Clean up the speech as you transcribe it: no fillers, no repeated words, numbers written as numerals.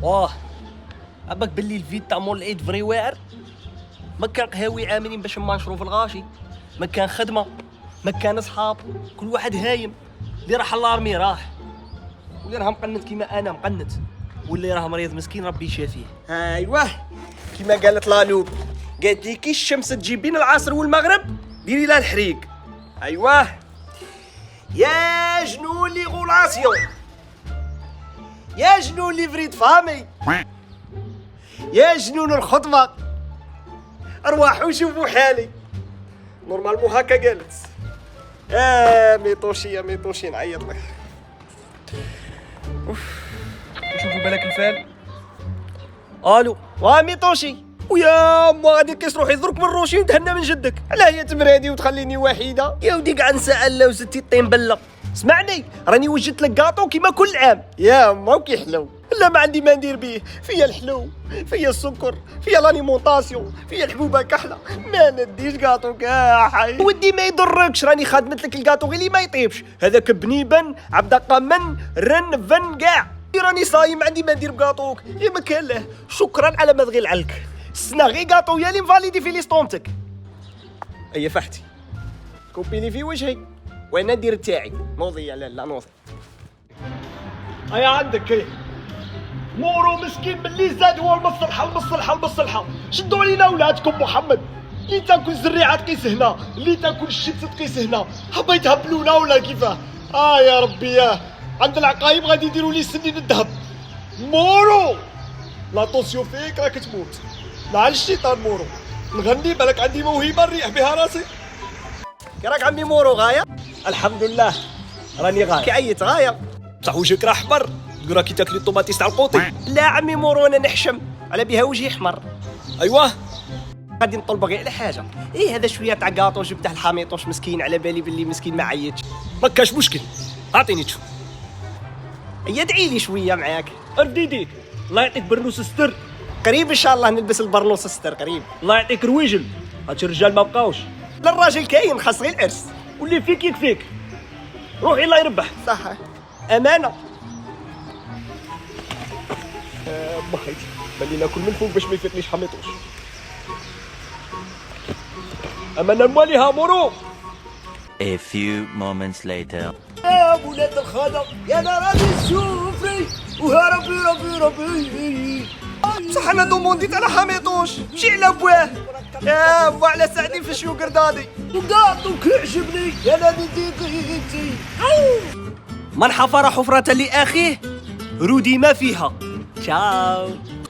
واه أباك باللي الفيد تاع مول العيد فري واعر. ما كان قهاوي عاملين باش ما نشرو في الغاشي، ما كان خدمة، ما كان أصحاب، كل واحد هايم. اللي راح الارمي راح، واللي راه مقنت كيما أنا مقنت، واللي راه مريض مسكين ربي يشافيه. ايوه كيما قالت لالوب، قالت لي كي الشمس تجي بين العصر والمغرب ديري لها الحريق. ايوه يا جنون لي غولاسيون، يا جنون لي فريد فامي، يا جنون الخطبه، ارواحوا شوفوا حالي. نورمالمون هكا قالت. ميطوشي يا ميطوشي نعيط لك. شوفوا بالك الفال. الو ميطوشي، ويا ما غادي كيس روحي درك من روشي ودهنا من جدك. علاه هي تمرادي وتخليني وحيده؟ يا ودي كاع نسى الله وزدتي الطين بله. اسمعني راني وجدت لك كاطو كيما كل عام. يا ما وكي حلو، لا ما عندي ما ندير بيه، فيا الحلو، فيا السكر، فيا لانيمونطاسيون، فيا الحبوبه كحله، ما نديش كاطو كاع حي. ودي ما يضركش، راني خادمت لك الكاطو غير اللي ما يطيبش. هذاك بنيبن عبد قمن رن فن كاع. راني صايم ما عندي ما ندير بكاطوك. يا ما كان له، شكرا على ما تغيل عليك. السنه غير كاطو يا اللي مفاليدي في ليستومتك. اي فحتي كوبيني في وجهي وانا ندير تاعي. نوضي لا نوضي. هيا عندك هي مورو مسكين باللي زاد هو المصلحة شدوا علينا ولادكم محمد. اللي تاكل زريعة تقيس هنا، اللي تاكل الشبس تقيس هنا. حبا يتهبلونا ولا كيفاه؟ يا ربي ياه، عند العقايب غادي يديروا لي سنين الذهب. مورو لا طوسيو فيك راك تموت. مع الشيطان مورو، نغني بالك عندي موهبة نريح بها راسي. كي راك عمي مورو غايه؟ الحمد لله راني غايب. كي عيط غايه؟ بصح وجهك راه احمر، تقول راكي تاكلي الطوماطيس تاع القوطي. لا عمي مورو انا نحشم على بها وجهي احمر. ايوه غادي نطلب غير على حاجه. هذا شويه تاع كاطو جبته الحاميطوش مسكين، على بالي باللي مسكين ما عيطش. ما كاش مشكل، اعطيني تشوف. هيا ادعي لي شويه معاك. ارديديك الله يعطيك برنوس ستر. قريب ان شاء الله نلبس البرنوس ستر قريب. الله يعطيك رويجل، هادشي الرجال ما بقاوش. لا الراجل كاين، خاص غير العرس. واللي فيك يكفيك، روحي الله يربح. صح امانه. ما حيتي بلي ناكل من فوق باش ما يفيقنيش حميطوش. امانه ماليها مورو. A few moments later. يا ولاد الخالة يا ربي السفري ربي. بصح انا دومونديت على حميطوش ماشي على بواه. يا بوا على ساعدين في الشوكر دادي. وقاطو كيعجبني يا نادي ديقيتي. من حفر حفرة لأخيه رودي ما فيها. تشاو.